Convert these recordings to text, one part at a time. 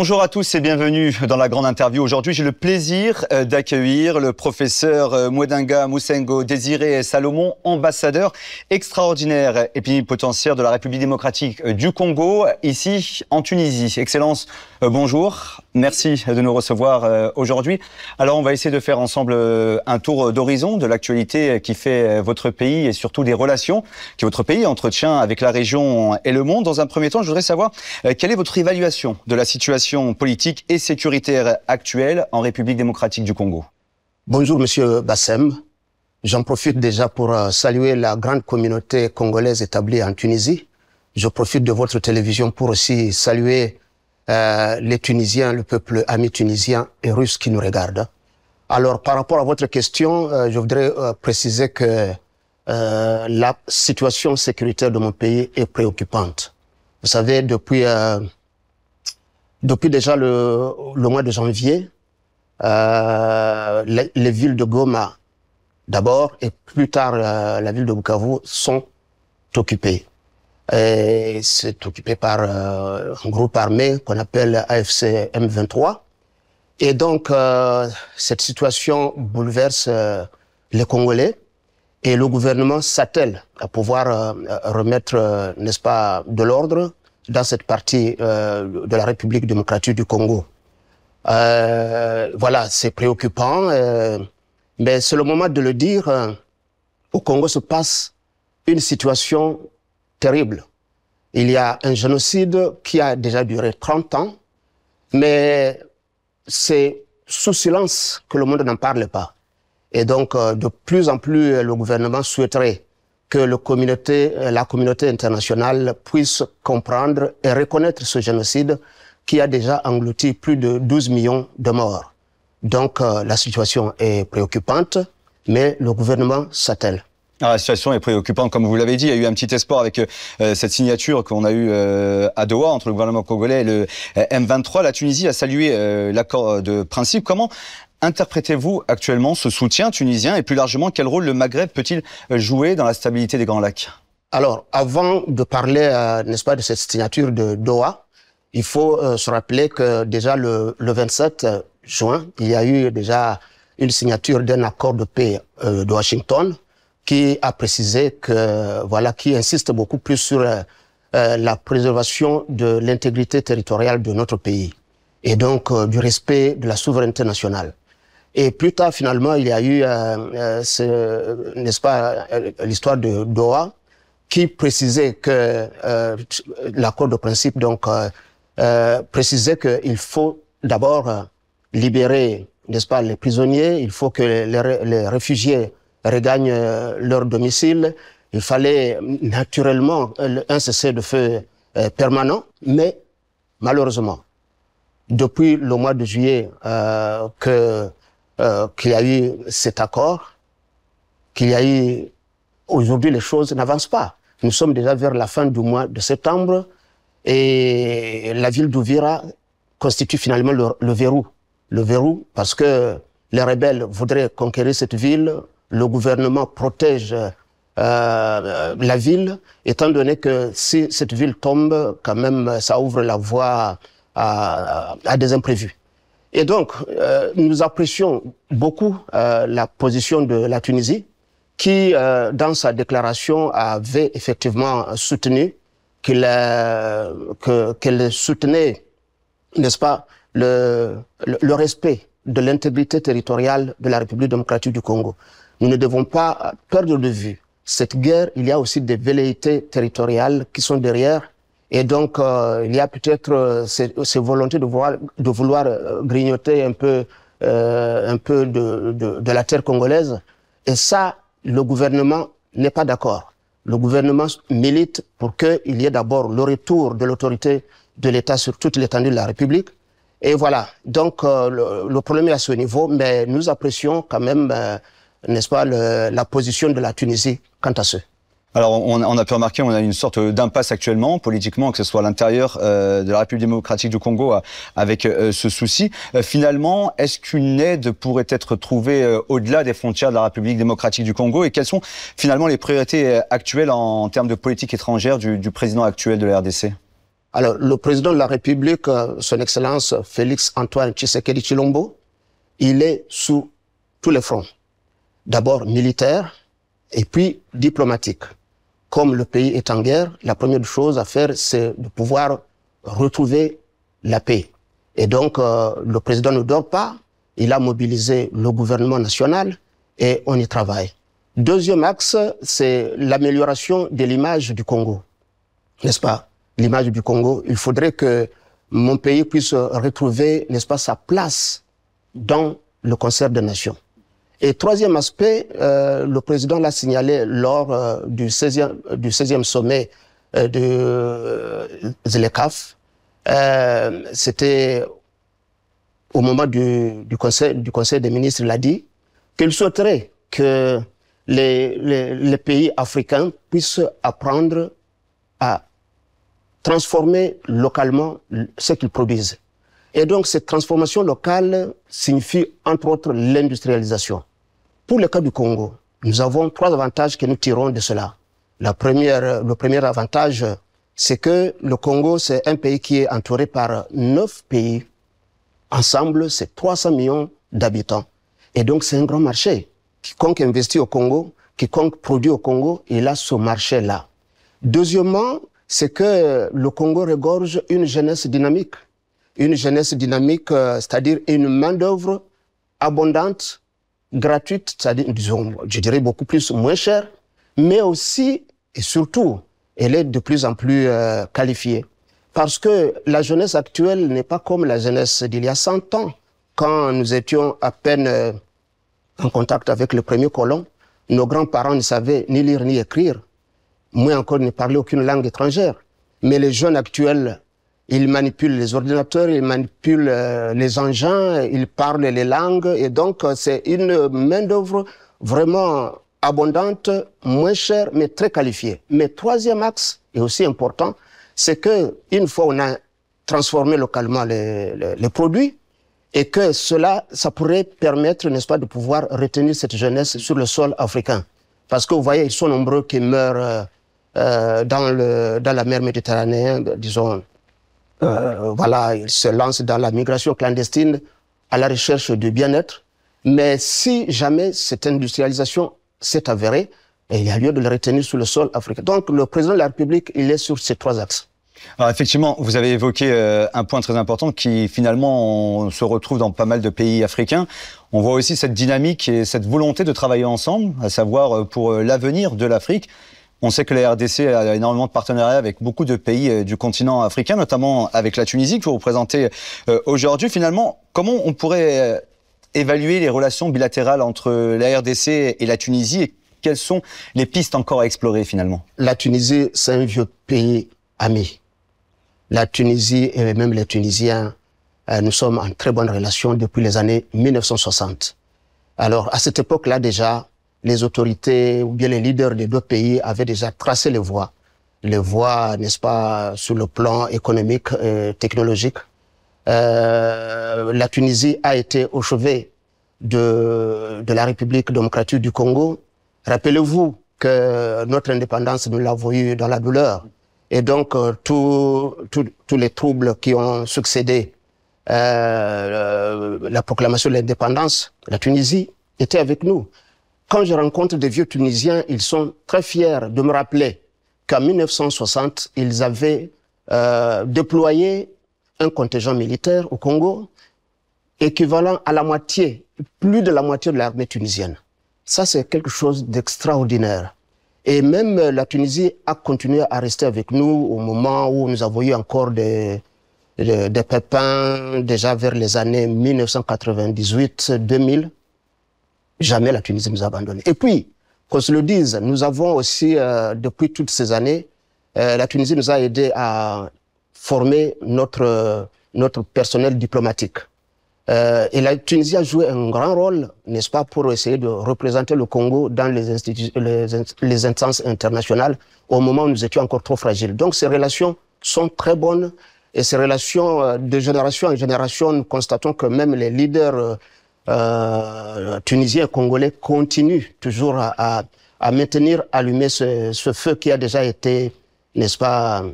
Bonjour à tous et bienvenue dans la grande interview. Aujourd'hui, j'ai le plaisir d'accueillir le professeur Mwedenga Musengo Désiré Salomon, ambassadeur extraordinaire et plénipotentiaire de la République démocratique du Congo, ici en Tunisie. Excellence, bonjour. Merci de nous recevoir aujourd'hui. Alors, on va essayer de faire ensemble un tour d'horizon de l'actualité qui fait votre pays et surtout des relations que votre pays entretient avec la région et le monde. Dans un premier temps, je voudrais savoir quelle est votre évaluation de la situation politique et sécuritaire actuelle en République démocratique du Congo. Bonjour Monsieur Bassem. J'en profite déjà pour saluer la grande communauté congolaise établie en Tunisie. Je profite de votre télévision pour aussi saluer les Tunisiens, le peuple ami tunisien et russe qui nous regarde. Alors, par rapport à votre question, je voudrais préciser que la situation sécuritaire de mon pays est préoccupante. Vous savez, depuis déjà le mois de janvier, les villes de Goma, d'abord, et plus tard la ville de Bukavu, sont occupées. Et c'est occupé par un groupe armé qu'on appelle AFC M23. Et donc, cette situation bouleverse les Congolais et le gouvernement s'attelle à pouvoir remettre, n'est-ce pas, de l'ordre dans cette partie de la République démocratique du Congo. Voilà, c'est préoccupant, mais c'est le moment de le dire. Au Congo se passe une situation terrible. Il y a un génocide qui a déjà duré 30 ans, mais c'est sous silence que le monde n'en parle pas. Et donc, de plus en plus, le gouvernement souhaiterait que la communauté internationale puisse comprendre et reconnaître ce génocide qui a déjà englouti plus de 12 millions de morts. Donc, la situation est préoccupante, mais le gouvernement s'attelle. La situation est préoccupante, comme vous l'avez dit. Il y a eu un petit espoir avec cette signature qu'on a eue à Doha entre le gouvernement congolais et le M23. La Tunisie a salué l'accord de principe. Comment interprétez-vous actuellement ce soutien tunisien et plus largement, quel rôle le Maghreb peut-il jouer dans la stabilité des Grands Lacs? Alors, avant de parler, n'est-ce pas, de cette signature de Doha, il faut se rappeler que déjà le 27 juin, il y a eu déjà une signature d'un accord de paix de Washington qui a précisé que, voilà, qui insiste beaucoup plus sur la préservation de l'intégrité territoriale de notre pays et donc du respect de la souveraineté nationale. Et plus tard, finalement, il y a eu, n'est-ce pas, l'histoire de Doha qui précisait que l'accord de principe donc précisait qu'il faut d'abord libérer, n'est-ce pas, les prisonniers. Il faut que les réfugiés regagnent leur domicile. Il fallait naturellement un cessez-le-feu permanent, mais malheureusement, depuis le mois de juillet qu'il y a eu cet accord, aujourd'hui les choses n'avancent pas. Nous sommes déjà vers la fin du mois de septembre et la ville d'Ouvira constitue finalement le verrou. Le verrou parce que les rebelles voudraient conquérir cette ville. Le gouvernement protège la ville, étant donné que si cette ville tombe, quand même, ça ouvre la voie à des imprévus. Et donc, nous apprécions beaucoup la position de la Tunisie, qui, dans sa déclaration, avait effectivement soutenu qu'elle soutenait, n'est-ce pas, le respect de l'intégrité territoriale de la République démocratique du Congo. Nous ne devons pas perdre de vue cette guerre. Il y a aussi des velléités territoriales qui sont derrière. Et donc, il y a peut-être ces volontés de vouloir grignoter un peu de la terre congolaise. Et ça, le gouvernement n'est pas d'accord. Le gouvernement milite pour qu'il y ait d'abord le retour de l'autorité de l'État sur toute l'étendue de la République. Et voilà. Donc, le problème est à ce niveau, mais nous apprécions quand même n'est-ce pas, la position de la Tunisie quant à ce. Alors, on a pu remarquer, on a une sorte d'impasse actuellement, politiquement, que ce soit à l'intérieur de la République démocratique du Congo, avec ce souci. Finalement, est-ce qu'une aide pourrait être trouvée au-delà des frontières de la République démocratique du Congo? Et quelles sont finalement les priorités actuelles en termes de politique étrangère du président actuel de la RDC? Alors, le président de la République, son Excellence Félix Antoine Tshisekedi Tshilombo, il est sous tous les fronts. D'abord militaire et puis diplomatique. Comme le pays est en guerre, la première chose à faire, c'est de pouvoir retrouver la paix. Et donc, le président ne dort pas. Il a mobilisé le gouvernement national et on y travaille. Deuxième axe, c'est l'amélioration de l'image du Congo. N'est-ce pas? L'image du Congo, il faudrait que mon pays puisse retrouver, n'est-ce pas, sa place dans le concert des nations. Et troisième aspect, le président l'a signalé lors du 16e sommet de ZLECAf. C'était au moment du conseil des ministres, il a dit qu'il souhaiterait que les pays africains puissent apprendre à transformer localement ce qu'ils produisent. Et donc, cette transformation locale signifie, entre autres, l'industrialisation. Pour le cas du Congo, nous avons 3 avantages que nous tirons de cela. Le premier avantage, c'est que le Congo, c'est un pays qui est entouré par 9 pays. Ensemble, c'est 300 millions d'habitants. Et donc, c'est un grand marché. Quiconque investit au Congo, quiconque produit au Congo, il a ce marché-là. Deuxièmement, c'est que le Congo regorge une jeunesse dynamique. Une jeunesse dynamique, c'est-à-dire une main-d'œuvre abondante, gratuite, c'est-à-dire, disons, je dirais beaucoup plus, moins chère, mais aussi et surtout, elle est de plus en plus qualifiée. Parce que la jeunesse actuelle n'est pas comme la jeunesse d'il y a 100 ans, quand nous étions à peine en contact avec le premier colon. Nos grands-parents ne savaient ni lire ni écrire, moins encore ne parlaient aucune langue étrangère. Mais les jeunes actuels, ils manipulent les ordinateurs, ils manipulent les engins, ils parlent les langues, et donc c'est une main-d'œuvre vraiment abondante, moins chère, mais très qualifiée. Mais troisième axe, et aussi important, c'est que une fois on a transformé localement les produits, et que cela, ça pourrait permettre, n'est-ce pas, de pouvoir retenir cette jeunesse sur le sol africain. Parce que vous voyez, ils sont nombreux qui meurent dans la mer Méditerranée, disons, voilà, ils se lancent dans la migration clandestine à la recherche du bien-être. Mais si jamais cette industrialisation s'est avérée, il y a lieu de le retenir sur le sol africain. Donc le président de la République, il est sur ces 3 axes. Alors effectivement, vous avez évoqué un point très important qui finalement on se retrouve dans pas mal de pays africains. On voit aussi cette dynamique et cette volonté de travailler ensemble, à savoir pour l'avenir de l'Afrique. On sait que la RDC a énormément de partenariats avec beaucoup de pays du continent africain, notamment avec la Tunisie que vous représentez aujourd'hui. Finalement, comment on pourrait évaluer les relations bilatérales entre la RDC et la Tunisie et quelles sont les pistes encore à explorer finalement? La Tunisie, c'est un vieux pays ami. La Tunisie et même les Tunisiens, nous sommes en très bonne relation depuis les années 1960. Alors, à cette époque-là déjà, les autorités ou bien les leaders des 2 pays avaient déjà tracé les voies, n'est-ce pas, sur le plan économique et technologique. La Tunisie a été au chevet de la République démocratique du Congo. Rappelez-vous que notre indépendance, nous l'avons eue dans la douleur. Et donc, tous les troubles qui ont succédé la proclamation de l'indépendance, la Tunisie était avec nous. Quand je rencontre des vieux Tunisiens, ils sont très fiers de me rappeler qu'en 1960, ils avaient déployé un contingent militaire au Congo équivalent à la moitié, plus de la moitié de l'armée tunisienne. Ça, c'est quelque chose d'extraordinaire. Et même la Tunisie a continué à rester avec nous au moment où nous avons eu encore des pépins, déjà vers les années 1998-2000. Jamais la Tunisie nous a abandonnés. Et puis, qu'on se le dise, nous avons aussi, depuis toutes ces années, la Tunisie nous a aidés à former notre personnel diplomatique. Et la Tunisie a joué un grand rôle, n'est-ce pas, pour essayer de représenter le Congo dans les instances internationales au moment où nous étions encore trop fragiles. Donc ces relations sont très bonnes et ces relations de génération en génération, nous constatons que même les leaders tunisiens et congolais continuent toujours à maintenir allumé ce feu qui a déjà été n'est-ce pas,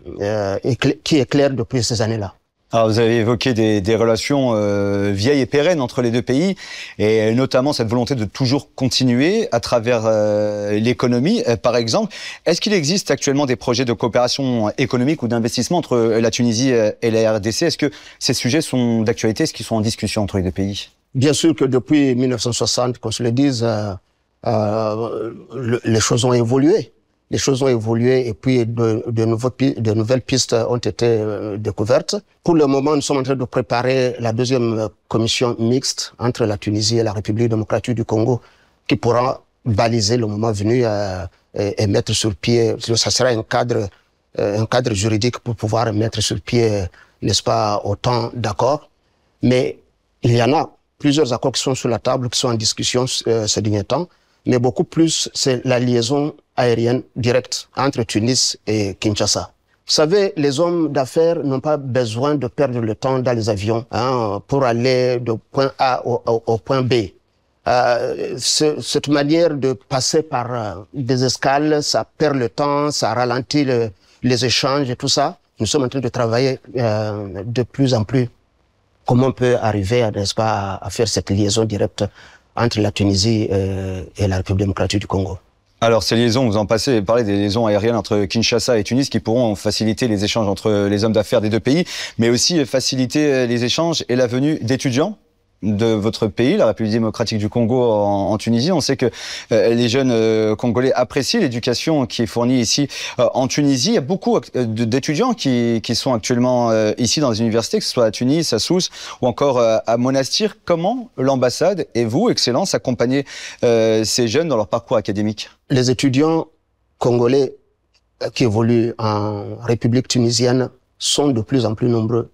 qui est clair depuis ces années-là. Alors vous avez évoqué des relations vieilles et pérennes entre les deux pays, et notamment cette volonté de toujours continuer à travers l'économie, par exemple. Est-ce qu'il existe actuellement des projets de coopération économique ou d'investissement entre la Tunisie et la RDC? Est-ce que ces sujets sont d'actualité? Est-ce qu'ils sont en discussion entre les deux pays? Bien sûr que depuis 1960, qu'on se le dise, les choses ont évolué. Les choses ont évolué et puis de nouvelles pistes ont été découvertes. Pour le moment, nous sommes en train de préparer la deuxième commission mixte entre la Tunisie et la République démocratique du Congo qui pourra baliser le moment venu et mettre sur pied, ça sera un cadre juridique pour pouvoir mettre sur pied, n'est-ce pas, autant d'accords. Mais il y en a plusieurs accords qui sont sur la table, qui sont en discussion ces derniers temps. Mais beaucoup plus, c'est la liaison aérienne directe entre Tunis et Kinshasa. Vous savez, les hommes d'affaires n'ont pas besoin de perdre le temps dans les avions pour aller du point A au point B. Cette manière de passer par des escales, ça perd le temps, ça ralentit les échanges et tout ça. Nous sommes en train de travailler de plus en plus comment on peut arriver, n'est-ce pas, à faire cette liaison directe entre la Tunisie et la République démocratique du Congo. Alors ces liaisons, vous parlez des liaisons aériennes entre Kinshasa et Tunis qui pourront faciliter les échanges entre les hommes d'affaires des deux pays, mais aussi faciliter les échanges et la venue d'étudiants de votre pays, la République démocratique du Congo en Tunisie. On sait que les jeunes Congolais apprécient l'éducation qui est fournie ici en Tunisie. Il y a beaucoup d'étudiants qui sont actuellement ici dans les universités, que ce soit à Tunis, à Sousse ou encore à Monastir. Comment l'ambassade et vous, Excellence, accompagnez ces jeunes dans leur parcours académique? Les étudiants congolais qui évoluent en République tunisienne sont de plus en plus nombreux.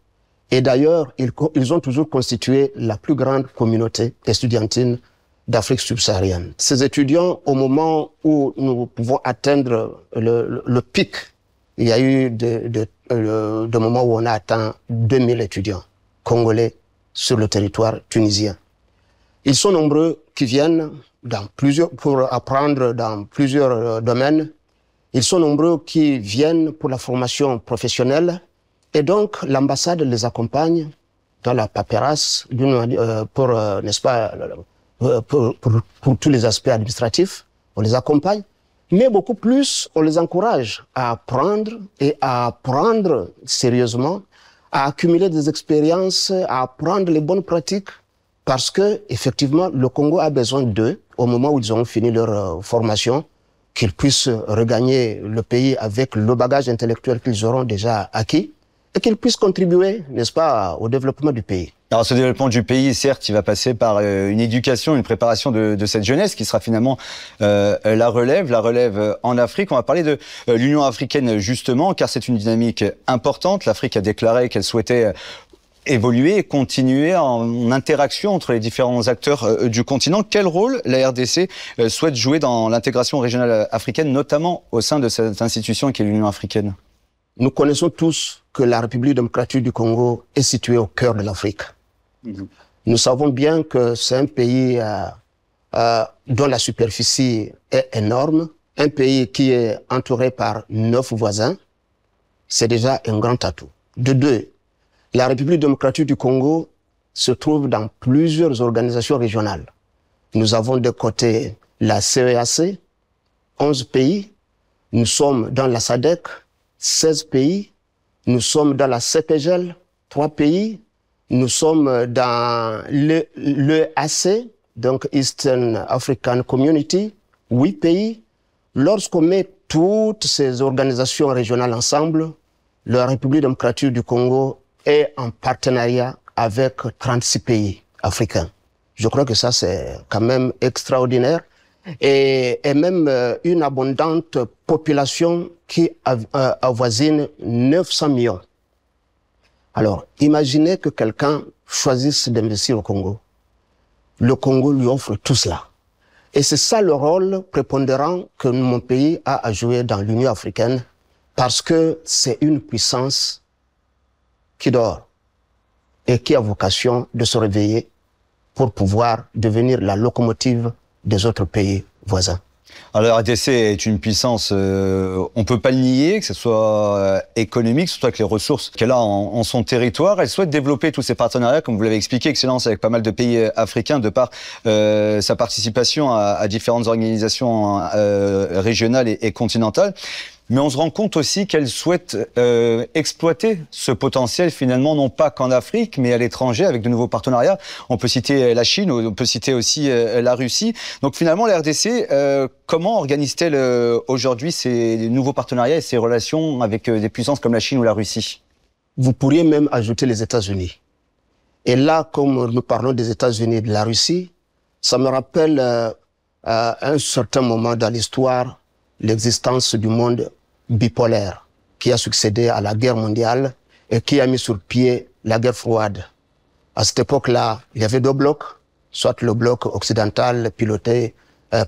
Et d'ailleurs, ils ont toujours constitué la plus grande communauté estudiantine d'Afrique subsaharienne. Ces étudiants, au moment où nous pouvons atteindre le pic, il y a eu des moments où on a atteint 2000 étudiants congolais sur le territoire tunisien. Ils sont nombreux qui viennent pour apprendre dans plusieurs domaines. Ils sont nombreux qui viennent pour la formation professionnelle. Et donc, l'ambassade les accompagne dans la paperasse pour, n'est-ce pas, pour tous les aspects administratifs. On les accompagne, mais beaucoup plus, on les encourage à apprendre et à apprendre sérieusement, à accumuler des expériences, à apprendre les bonnes pratiques, parce que, effectivement, le Congo a besoin d'eux au moment où ils auront fini leur formation, qu'ils puissent regagner le pays avec le bagage intellectuel qu'ils auront déjà acquis, et qu'ils puissent contribuer, n'est-ce pas, au développement du pays. Alors ce développement du pays, certes, il va passer par une éducation, une préparation de cette jeunesse qui sera finalement la relève en Afrique. On va parler de l'Union africaine justement, car c'est une dynamique importante. L'Afrique a déclaré qu'elle souhaitait évoluer et continuer en interaction entre les différents acteurs du continent. Quel rôle la RDC souhaite jouer dans l'intégration régionale africaine, notamment au sein de cette institution qui est l'Union africaine? Nous connaissons tous que la République démocratique du Congo est située au cœur de l'Afrique. Nous savons bien que c'est un pays dont la superficie est énorme, un pays qui est entouré par 9 voisins. C'est déjà un grand atout. De deux, la République démocratique du Congo se trouve dans plusieurs organisations régionales. Nous avons de côté la CEAC, 11 pays. Nous sommes dans la SADC, 16 pays, nous sommes dans la CEPGL, 3 pays, nous sommes dans l'EAC, donc Eastern African Community, 8 pays. Lorsqu'on met toutes ces organisations régionales ensemble, la République démocratique du Congo est en partenariat avec 36 pays africains. Je crois que ça, c'est quand même extraordinaire. Et même une abondante population qui avoisine 900 millions. Alors, imaginez que quelqu'un choisisse d'investir au Congo. Le Congo lui offre tout cela. Et c'est ça le rôle prépondérant que mon pays a à jouer dans l'Union africaine, parce que c'est une puissance qui dort et qui a vocation de se réveiller pour pouvoir devenir la locomotive des autres pays voisins. Alors, la RDC est une puissance, on ne peut pas le nier, que ce soit économique, surtout avec les ressources qu'elle a en son territoire. Elle souhaite développer tous ces partenariats, comme vous l'avez expliqué, Excellence, avec pas mal de pays africains, de par sa participation à différentes organisations régionales et continentales. Mais on se rend compte aussi qu'elle souhaite exploiter ce potentiel finalement, non pas qu'en Afrique, mais à l'étranger, avec de nouveaux partenariats. On peut citer la Chine, on peut citer aussi la Russie. Donc finalement, la RDC, comment organise-t-elle aujourd'hui ces nouveaux partenariats et ces relations avec des puissances comme la Chine ou la Russie? Vous pourriez même ajouter les États-Unis. Et là, comme nous parlons des États-Unis et de la Russie, ça me rappelle à un certain moment dans l'histoire l'existence du monde bipolaire qui a succédé à la guerre mondiale et qui a mis sur pied la guerre froide. À cette époque-là, il y avait deux blocs, soit le bloc occidental piloté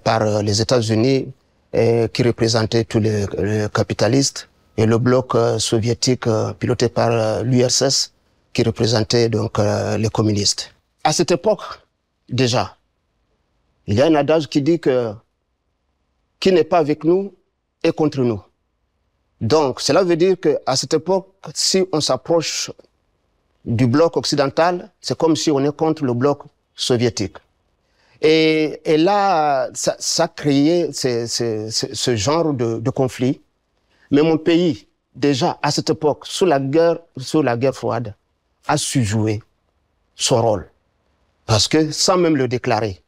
par les États-Unis qui représentait tous les capitalistes et le bloc soviétique piloté par l'URSS qui représentait donc les communistes. À cette époque, déjà, il y a un adage qui dit que qui n'est pas avec nous est contre nous. Donc, cela veut dire qu'à cette époque, si on s'approche du bloc occidental, c'est comme si on est contre le bloc soviétique. Et là, ça a créé ce genre de conflit. Mais mon pays, déjà à cette époque, sous la guerre froide, a su jouer son rôle. Parce que, sans même le déclarer,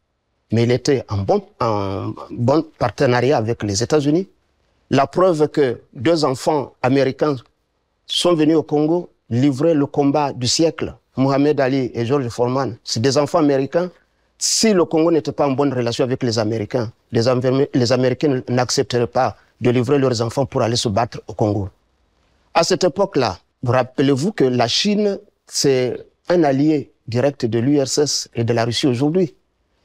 mais il était en bon partenariat avec les États-Unis. La preuve que deux enfants américains sont venus au Congo livrer le combat du siècle. Mohamed Ali et George Foreman, c'est des enfants américains. Si le Congo n'était pas en bonne relation avec les Américains, les Américains n'accepteraient pas de livrer leurs enfants pour aller se battre au Congo. À cette époque-là, vous rappelez-vous que la Chine, c'est un allié direct de l'URSS et de la Russie aujourd'hui.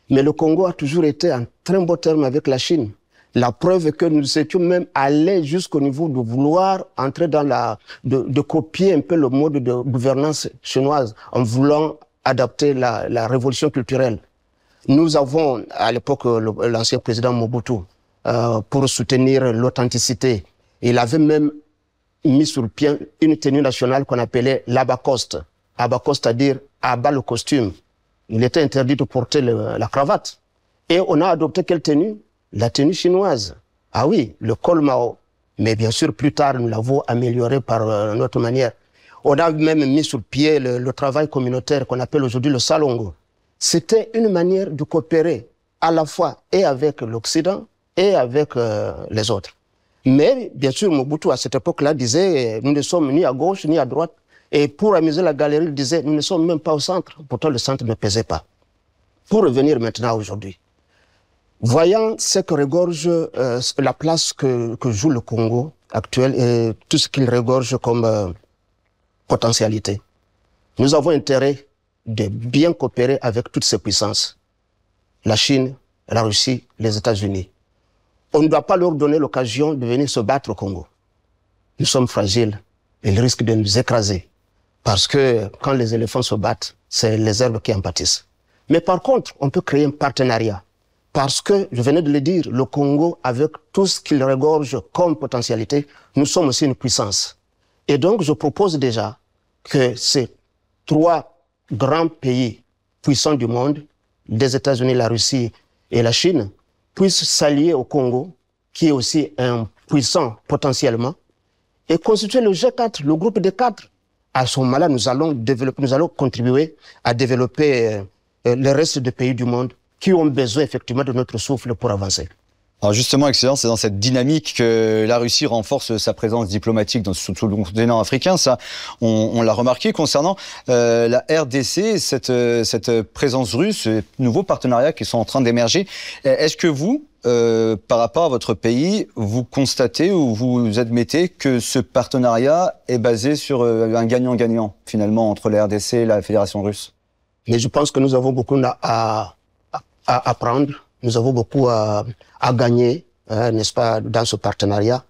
Mais le Congo a toujours été en très bon terme avec la Chine. La preuve est que nous étions même allés jusqu'au niveau de vouloir entrer dans de copier un peu le mode de gouvernance chinoise en voulant adapter la révolution culturelle. Nous avons, à l'époque, l'ancien président Mobutu, pour soutenir l'authenticité, il avait même mis sur pied une tenue nationale qu'on appelait l'abacoste. Abacoste, c'est-à-dire à bas le costume. Il était interdit de porter la cravate. Et on a adopté quelle tenue? La tenue chinoise. Ah oui, le col Mao. Mais bien sûr, plus tard, nous l'avons amélioré par notre manière. On a même mis sur pied le travail communautaire qu'on appelle aujourd'hui le salongo. C'était une manière de coopérer à la fois et avec l'Occident et avec les autres. Mais bien sûr, Mobutu à cette époque-là disait nous ne sommes ni à gauche ni à droite. Et pour amuser la galerie, il disait nous ne sommes même pas au centre. Pourtant, le centre ne pesait pas. Pour revenir maintenant aujourd'hui, voyant ce que regorge la place que joue le Congo actuel et tout ce qu'il regorge comme potentialité, nous avons intérêt de bien coopérer avec toutes ces puissances. La Chine, la Russie, les États-Unis. On ne doit pas leur donner l'occasion de venir se battre au Congo. Nous sommes fragiles. Ils risquent de nous écraser. Parce que quand les éléphants se battent, c'est les herbes qui en pâtissent. Mais par contre, on peut créer un partenariat. Parce que, je venais de le dire, le Congo, avec tout ce qu'il regorge comme potentialité, nous sommes aussi une puissance. Et donc, je propose déjà que ces trois grands pays puissants du monde, les États-Unis, la Russie et la Chine, puissent s'allier au Congo, qui est aussi un puissant potentiellement, et constituer le G4, le groupe des quatre. À ce moment-là, nous allons contribuer à développer le reste des pays du monde qui ont besoin effectivement de notre souffle pour avancer. Alors justement, Excellence, c'est dans cette dynamique que la Russie renforce sa présence diplomatique dans tout le continent africain. Ça, on l'a remarqué concernant la RDC, cette présence russe, ces nouveaux partenariats qui sont en train d'émerger. Est-ce que vous, par rapport à votre pays, vous constatez ou vous admettez que ce partenariat est basé sur un gagnant-gagnant, finalement, entre la RDC et la Fédération russe? Mais je pense que nous avons beaucoup à apprendre. Nous avons beaucoup à gagner, n'est-ce pas, dans ce partenariat.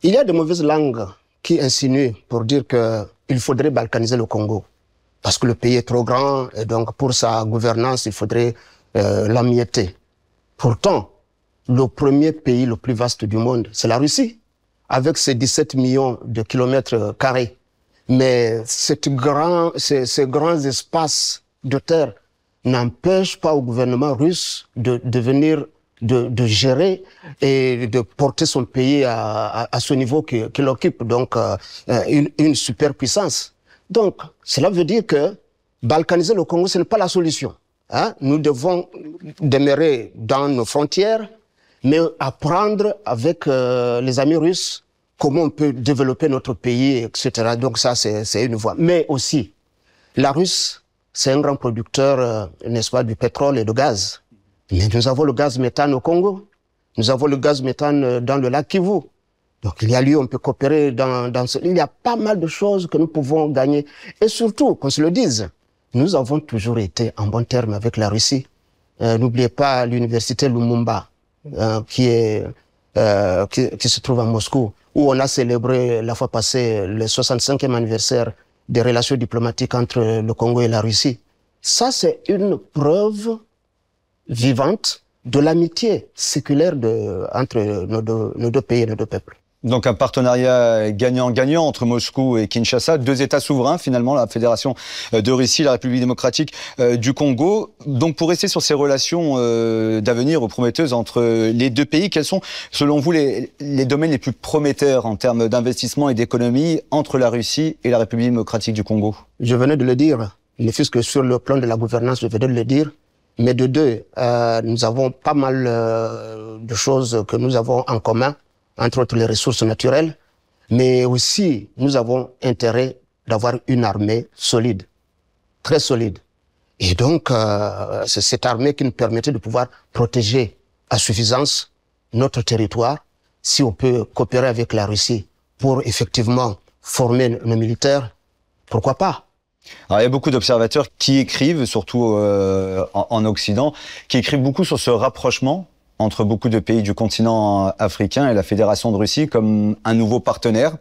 Il y a de mauvaises langues qui insinuent pour dire qu'il faudrait balkaniser le Congo. Parce que le pays est trop grand et donc pour sa gouvernance, il faudrait l'emietter. Pourtant, le premier pays le plus vaste du monde, c'est la Russie, avec ses 17 millions de kilomètres carrés. Mais ces grands espaces de terre n'empêchent pas au gouvernement russe de gérer et de porter son pays à ce niveau qu'il occupe, donc une superpuissance. Donc, cela veut dire que balkaniser le Congo, ce n'est pas la solution. Hein? Nous devons demeurer dans nos frontières, mais apprendre avec les amis russes comment on peut développer notre pays, etc. Donc ça, c'est une voie. Mais aussi, la Russie, c'est un grand producteur, n'est-ce pas, du pétrole et du gaz. Mais nous avons le gaz méthane au Congo. Nous avons le gaz méthane dans le lac Kivu. Donc il y a lieu, on peut coopérer dans ce... Il y a pas mal de choses que nous pouvons gagner. Et surtout, qu'on se le dise, nous avons toujours été en bon terme avec la Russie. N'oubliez pas l'université Lumumba, qui se trouve à Moscou, où on a célébré la fois passée le 65e anniversaire des relations diplomatiques entre le Congo et la Russie. Ça, c'est une preuve vivante de l'amitié séculaire entre nos deux pays et nos deux peuples. Donc un partenariat gagnant-gagnant entre Moscou et Kinshasa, deux États souverains finalement, la Fédération de Russie, la République démocratique du Congo. Donc pour rester sur ces relations d'avenir ou prometteuses entre les deux pays, quels sont selon vous les domaines les plus prometteurs en termes d'investissement et d'économie entre la Russie et la République démocratique du Congo? Je venais de le dire, ne fût-ce que sur le plan de la gouvernance, je venais de le dire. Mais de deux, nous avons pas mal de choses que nous avons en commun, entre autres les ressources naturelles, mais aussi nous avons intérêt d'avoir une armée solide, très solide. Et donc, c'est cette armée qui nous permettait de pouvoir protéger à suffisance notre territoire, si on peut coopérer avec la Russie pour effectivement former nos militaires, pourquoi pas? Alors, il y a beaucoup d'observateurs qui écrivent, surtout en Occident, qui écrivent beaucoup sur ce rapprochement entre beaucoup de pays du continent africain et la Fédération de Russie comme un nouveau partenaire,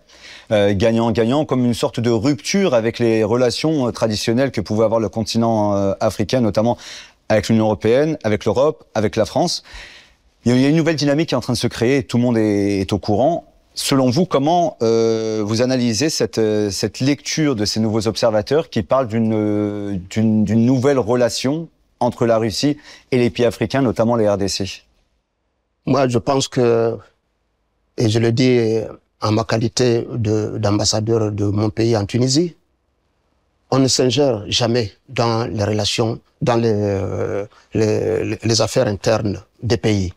gagnant-gagnant, comme une sorte de rupture avec les relations traditionnelles que pouvait avoir le continent africain, notamment avec l'Union européenne, avec l'Europe, avec la France. Il y a une nouvelle dynamique qui est en train de se créer, tout le monde est au courant. Selon vous, comment vous analysez cette lecture de ces nouveaux observateurs qui parlent d'une nouvelle relation entre la Russie et les pays africains, notamment les RDC? Moi, je pense que, et je le dis en ma qualité d'ambassadeur de mon pays en Tunisie, on ne s'ingère jamais dans les relations, dans les affaires internes des pays.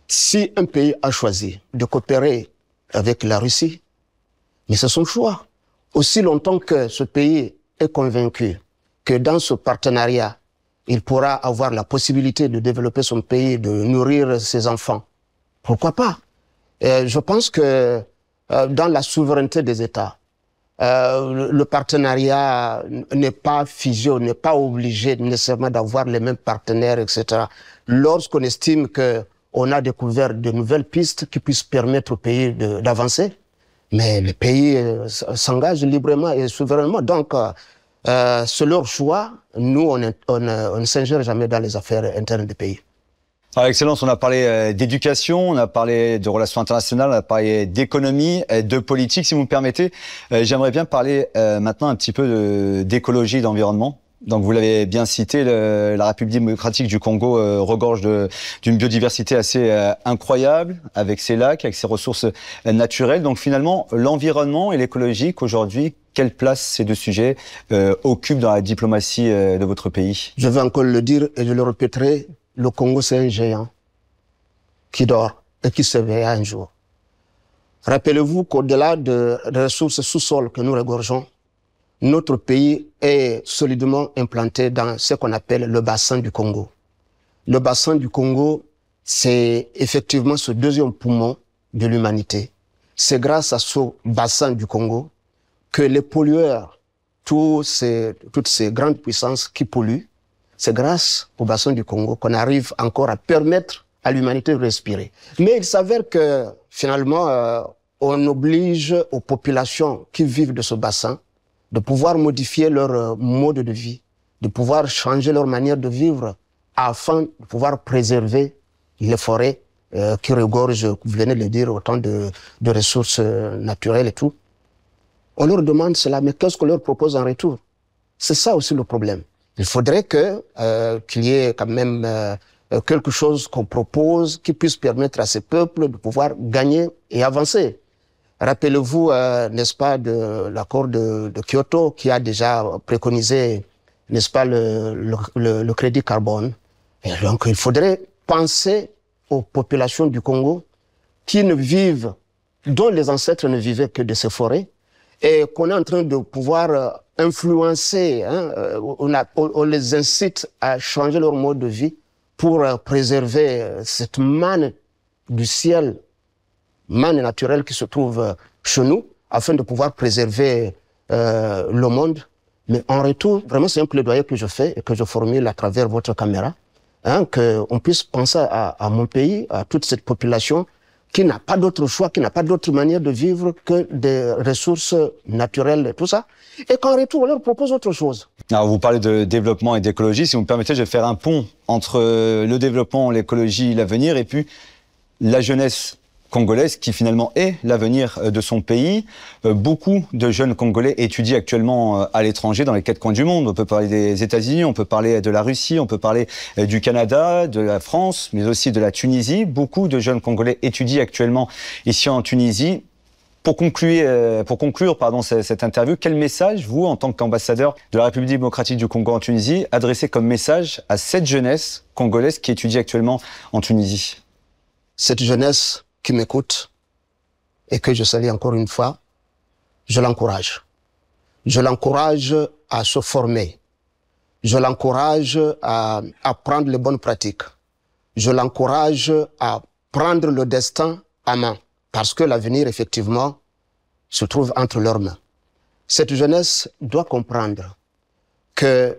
Si un pays a choisi de coopérer avec la Russie, mais c'est son choix. Aussi longtemps que ce pays est convaincu que dans ce partenariat, il pourra avoir la possibilité de développer son pays, de nourrir ses enfants, pourquoi pas? Je pense que dans la souveraineté des États, le partenariat n'est pas figé, n'est pas obligé nécessairement d'avoir les mêmes partenaires, etc. Lorsqu'on estime qu'on a découvert de nouvelles pistes qui puissent permettre au pays d'avancer, mais le pays s'engage librement et souverainement. Donc, c'est leur choix. Nous, on ne s'ingère jamais dans les affaires internes des pays. Alors, Excellence, on a parlé d'éducation, on a parlé de relations internationales, on a parlé d'économie, de politique. Si vous me permettez, j'aimerais bien parler maintenant un petit peu d'écologie et d'environnement. Donc, vous l'avez bien cité, la République démocratique du Congo regorge d'une biodiversité assez incroyable, avec ses lacs, avec ses ressources naturelles. Donc, finalement, l'environnement et l'écologie, aujourd'hui, quelle place ces deux sujets occupent dans la diplomatie de votre pays? Je vais encore le dire et je le répéterai. Le Congo, c'est un géant qui dort et qui se réveille un jour. Rappelez-vous qu'au-delà des ressources sous-sol que nous regorgeons, notre pays est solidement implanté dans ce qu'on appelle le bassin du Congo. Le bassin du Congo, c'est effectivement ce deuxième poumon de l'humanité. C'est grâce à ce bassin du Congo que les pollueurs, toutes ces grandes puissances qui polluent, c'est grâce au bassin du Congo qu'on arrive encore à permettre à l'humanité de respirer. Mais il s'avère que finalement, on oblige aux populations qui vivent de ce bassin de pouvoir modifier leur mode de vie, de pouvoir changer leur manière de vivre afin de pouvoir préserver les forêts qui regorge, vous venez de le dire, autant de ressources naturelles et tout. On leur demande cela, mais qu'est-ce qu'on leur propose en retour? C'est ça aussi le problème. Il faudrait qu'il y ait quand même quelque chose qu'on propose qui puisse permettre à ces peuples de pouvoir gagner et avancer. Rappelez-vous, n'est-ce pas, de l'accord de Kyoto qui a déjà préconisé, n'est-ce pas, le crédit carbone. Et donc, il faudrait penser aux populations du Congo qui ne vivent, dont les ancêtres ne vivaient que de ces forêts, et qu'on est en train de pouvoir influencer, hein, on les incite à changer leur mode de vie pour préserver cette manne du ciel, manne naturelle qui se trouve chez nous, afin de pouvoir préserver le monde. Mais en retour, vraiment c'est un plaidoyer que je fais et que je formule à travers votre caméra, hein, qu'on puisse penser à mon pays, à toute cette population qui n'a pas d'autre choix, qui n'a pas d'autre manière de vivre que des ressources naturelles et tout ça, et qu'en retour, on leur propose autre chose. Alors, vous parlez de développement et d'écologie. Si vous me permettez, je vais faire un pont entre le développement, l'écologie, l'avenir, et puis la jeunesse congolaise qui finalement est l'avenir de son pays. Beaucoup de jeunes Congolais étudient actuellement à l'étranger, dans les quatre coins du monde. On peut parler des États-Unis, on peut parler de la Russie, on peut parler du Canada, de la France, mais aussi de la Tunisie. Beaucoup de jeunes Congolais étudient actuellement ici en Tunisie. Pour conclure cette interview, quel message, vous, en tant qu'ambassadeur de la République démocratique du Congo en Tunisie, adressez comme message à cette jeunesse congolaise qui étudie actuellement en Tunisie? Cette jeunesse qui m'écoute et que je salue encore une fois, je l'encourage. Je l'encourage à se former. Je l'encourage à apprendre les bonnes pratiques. Je l'encourage à prendre le destin à main. Parce que l'avenir, effectivement, se trouve entre leurs mains. Cette jeunesse doit comprendre que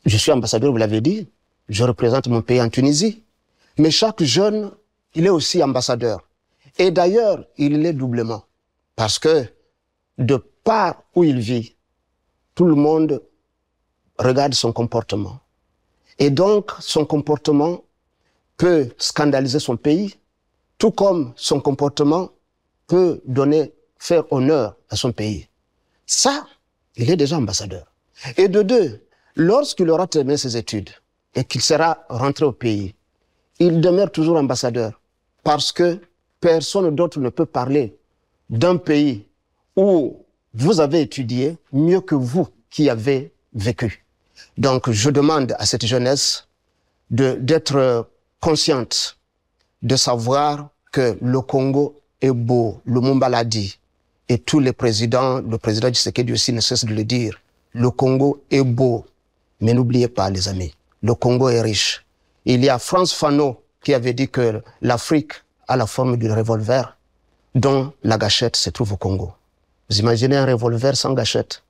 je suis ambassadeur, vous l'avez dit, je représente mon pays en Tunisie, mais chaque jeune, il est aussi ambassadeur. Et d'ailleurs, il l'est doublement. Parce que de part où il vit, tout le monde regarde son comportement. Et donc, son comportement peut scandaliser son pays, tout comme son comportement peut faire honneur à son pays. Ça, il est déjà ambassadeur. Et de deux, lorsqu'il aura terminé ses études et qu'il sera rentré au pays, il demeure toujours ambassadeur parce que personne d'autre ne peut parler d'un pays où vous avez étudié mieux que vous qui avez vécu. Donc, je demande à cette jeunesse d'être consciente, de savoir que le Congo est beau, le Lumumba l'a dit, et tous les présidents, le président Tshisekedi aussi ne cesse de le dire, le Congo est beau, mais n'oubliez pas les amis, le Congo est riche. Il y a Frantz Fanon qui avait dit que l'Afrique a la forme d'un revolver dont la gâchette se trouve au Congo. Vous imaginez un revolver sans gâchette?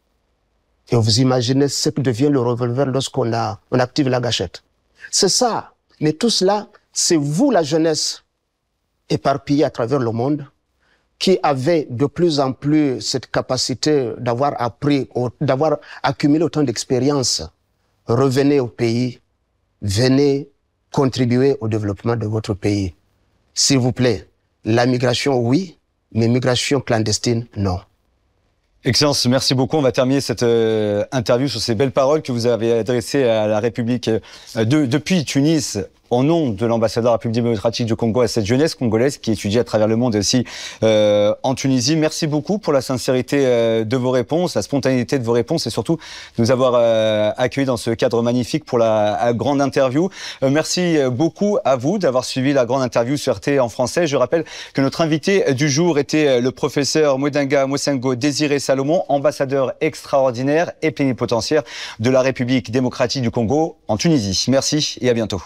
Et vous imaginez ce que devient le revolver lorsqu'on active la gâchette. C'est ça. Mais tout cela, c'est vous, la jeunesse, éparpillée à travers le monde, qui avez de plus en plus cette capacité d'avoir appris, d'avoir accumulé autant d'expérience. Revenez au pays, venez contribuer au développement de votre pays. S'il vous plaît, la migration, oui, mais migration clandestine, non. Excellence, merci beaucoup. On va terminer cette interview sur ces belles paroles que vous avez adressées à la République depuis Tunis, au nom de l'ambassadeur de la République démocratique du Congo, à cette jeunesse congolaise qui étudie à travers le monde et aussi en Tunisie. Merci beaucoup pour la sincérité de vos réponses, la spontanéité de vos réponses et surtout de nous avoir accueillis dans ce cadre magnifique pour la grande interview. Merci beaucoup à vous d'avoir suivi la grande interview sur RT en français. Je rappelle que notre invité du jour était le professeur Mwedenga Mosengo Désiré Salomon, ambassadeur extraordinaire et plénipotentiaire de la République démocratique du Congo en Tunisie. Merci et à bientôt.